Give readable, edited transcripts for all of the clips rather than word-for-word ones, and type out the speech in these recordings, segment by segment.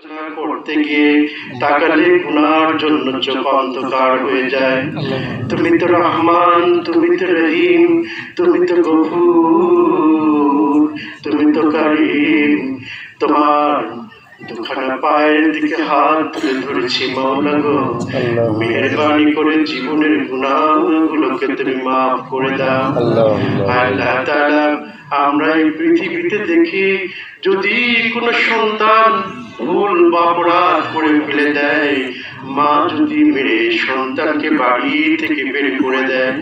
করতে গিয়ে তাকালে গুনার জন্য চোখ অন্ধকার হয়ে যায়। তুমি তো রহমান, তুমি তো রহিম, তুমি তো গফুর, তুমি তো করিম। তোমার দুখানা পায়ের দিকে হাত তুলে ধরেছি মাওলা গো, মেহেরবানি করে জীবনের গুনাহগুলোকে তুমি মাফ করে দাও। আল্লাহ তাআলা, আমরা এই পৃথিবীতে দেখি যদি কোনো সন্তান ভুল বা অপরাধ করে ফেলে দেয়, মা যদি মেরে সন্তানকে বাড়ি থেকে বের করে দেয়,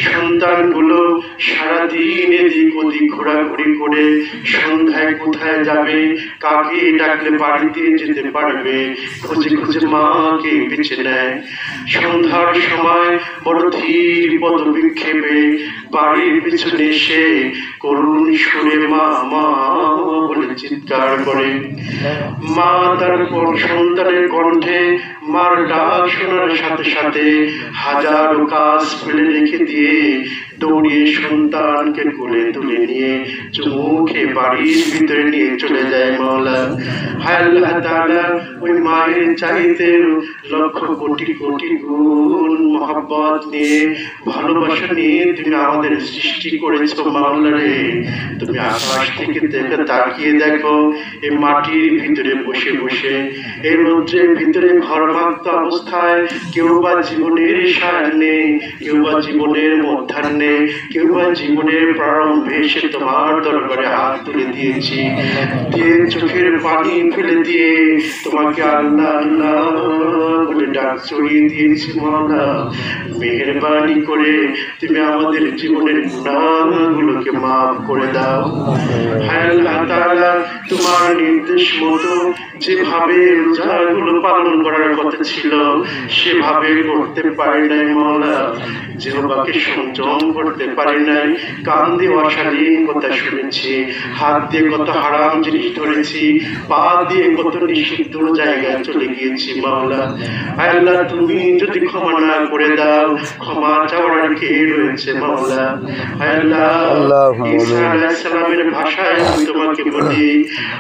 সন্তানগুলো সারাদিন এদিক ওদিক ঘোরাঘুরি করে সন্ধ্যায় কোথায় যাবে, কাকে ডাকলে বাড়িতে যেতে পারবে, খুঁজে খুঁজে মাকে বেছে নেয়। সন্ধ্যার সময় বড় ধীর পদবিক্ষেপে বাড়ির পিছনে এসে করুণ সুরে মা মা বলে চিৎকার করে। মা তারপর সন্তানের কণ্ঠে মার ডাক শোনার সাথে সাথে হাজারো কাজ ফেলে রেখে দিয়ে দৌড়িয়ে সন্তানকে কোলে তুলে নিয়ে চুমুকে বাড়ির ভিতরে নিয়ে চলে যায় মাওলা। হায় আল্লাহ তাআলা, ওই মায়ের চাইতে লক্ষ কোটি কোটি গুণ মহব্বত নিয়ে, ভালোবাসা নিয়ে তুমি আমাদের সৃষ্টি করেছো মাওলা রে। তুমি আকাশ থেকে তাকিয়ে দেখো, এই মাটির ভিতরে বসে বসে এই রৌদ্রের ভিতরে ঘরমাক্ত অবস্থায় কেউ বা জীবনের সামনে, কেউ বা জীবনের মধ্যাহ্নে, কেউ বা জীবনের প্রারম্ভে এসে তোমার দরবারে হাত তুলে দিয়েছি, দিয়ে চোখের পানি ফেলে দিয়ে তোমাকে আল্লাহ আল্লাহ বলে ডাক চড়িয়ে দিয়েছি মাওলা। মেহেরবানি করে তুমি আমাদের জীবনের গুনাহগুলোকে মাফ করে দাও। হায় আল্লাহ তাআলা, তোমার নির্দেশ মতো যেভাবে রোজাগুলো পালন করার কথা ছিল সেভাবে করতে পারি নাই মাওলা। জিহ্বাকে সংযম করতে পারি নাই, কান দিয়ে অশালীন কথা শুনেছি, হাত দিয়ে কত হারাম জিনিস ধরেছি, পা দিয়ে কত নিষিদ্ধ জায়গায় চলে গিয়েছি মাওলা। হায় আল্লাহ, তুমি যদি ক্ষমা না করে দাও, ক্ষমা চাওয়ার কে রয়েছে মাওলা। হায় আল্লাহ, ঈসা আলাইহিস সালামের ভাষায় আমি তোমাকে বলি,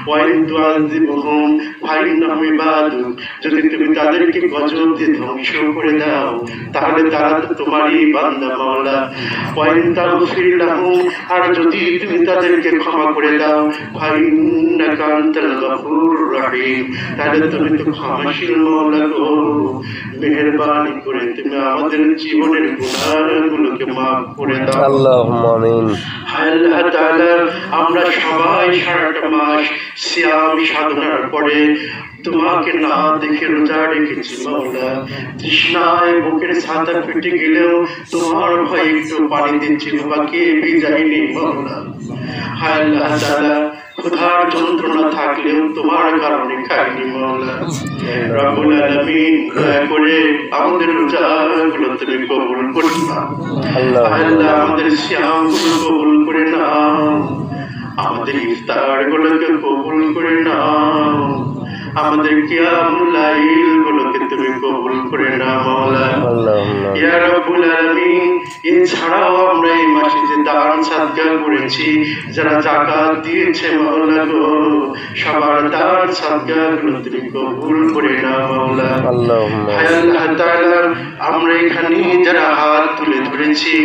ওয়াইন তুআযিবহুম ফাইন্নাহুম ইবাদুক, যদি তুমি তাদেরকে গজব দিয়ে ধ্বংস করে দাও তাহলে তারা তো তোমারই বান্দা মাওলা। ওয়াইন তাগফির লাহুম, আর যদি তুমি তাদেরকে ক্ষমা করে দাও, ফাইন্নাকা আনতাল গফুরুর রহিম, তাহলে তুমি তো ক্ষমাশীল মাওলা গো। মেহেরবানি করে তুমি আমাদের জীবনের গুনাহগুলোকে মাফ করে দাও। আল্লাহুম্মা আমিন। হায় আল্লাহ তাআলা, আমরা সবাই সারাটা মাস সিয়াম সাধনার পরে তোমাকে না দেখে রোজা রেখেছি মাওলা। তৃষ্ণায় বুকের ছাতা ফেটে গেলেও তোমার ভয়ে একটু পানি দিচ্ছি, বাকি ভিজাইনি মাওলা। হায় আল্লাহ তাআলা, ক্ষুধার যন্ত্রণা থাকলেও তোমার কারণে খাইনি মাওলা। রব্বুল আলামিন, দয়া করে আমাদের রোজাগুলো তুমি কবুল করে নাও। আল্লাহ, আমাদের সিয়ামগুলো কবুল করে নাও, আমাদের ইফতারগুলোকে কবুল করে নাও, আমাদের কিয়ামুল লাইলগুলোকে তুমি কবুল করে নাও মাওলা। ইয়া রাব্বুল আলামিন, এছাড়াও আমরা এই মাসে যে দান সাদকা করেছি, যারা যাকাত দিয়েছে মাওলা গো, সবার দান সাদকাগুলো তুমি কবুল করে নাও মাওলা। হায় আল্লাহ তাআলা, আমরা এখানে যারা হাত তুলে ধরেছি,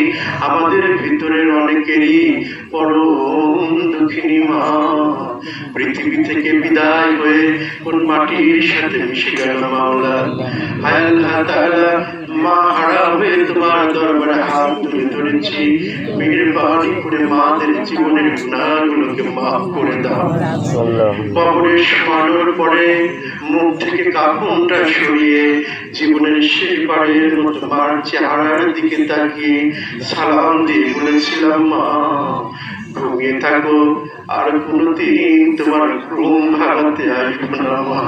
আমাদের ভিতরের অনেকেরই পরম দুঃখিনী মা পৃথিবী থেকে বিদায় হয়ে কোন মাটির সাথে মিশে গেল মাওলা। হায় আল্লাহ তাআলা, মা হারা হয়ে তোমার দরবারে হাত তুলে ধরেছি, মেহেরবানি করে মাদের জীবনের গুনাহগুলোকে মাফ করে দাও। কবরে শোয়ানোর পরে মুখ থেকে কাফনটা সরিয়ে জীবনের শেষ বারের মতো মার চেহারার দিকে তাকিয়ে সালাম দিয়ে বলেছিলাম, মা ঘুমিয়ে থাকো, আর কোনদিন তোমার ঘুম ভাঙাতে আসবো না মা।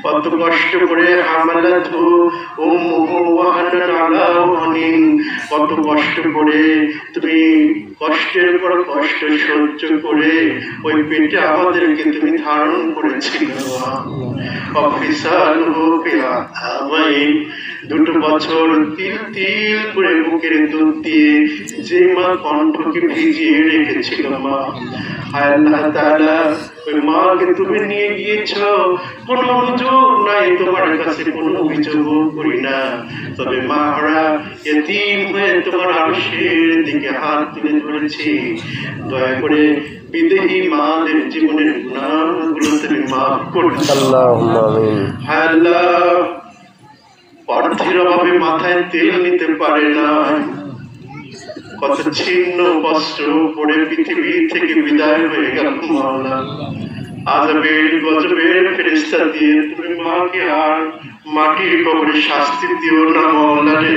কত কষ্ট করে হামালাতু উম্মুহু ওয়াহানান আলা ওয়াহানিন, কত কষ্ট করে তুমি কষ্টের পর কষ্ট সহ্য করে ওই পেটে আমাদেরকে তুমি ধারণ করেছিলে মা। অফিসালহু ফিল আবাইন, দুটো বছর তিল তিল করে বুকের দুধ দিয়ে যে মা কণ্ঠকে ভিজিয়ে রেখেছিল মা, হায় আল্লাহ তাআলা ওই মাকে তুমি নিয়ে গিয়েছ, কোনো অভিযোগ নাই তোমার কাছে, কোনো অভিযোগ করি না, তবে মারা এতিম হয়ে তোমার আরশের দিকে হাত তুলে ধরেছি, দয়া করে বিদেহী মাদের জীবনের গুনাহগুলো তুমি মাফ করে দাও। আল্লাহুম্মা আমিন। হায় আল্লাহ, অর্থের অভাবে মাথায় তেল নিতে পারে না, কত ছিন্ন বস্ত্র পরে পৃথিবী থেকে বিদায় হয়ে গেল মাওলা, আযাবের গজবের ফেরেশতা দিয়ে তুমি মাকে আর মাটির কবরে শাস্তি দিও না মাওলা রে।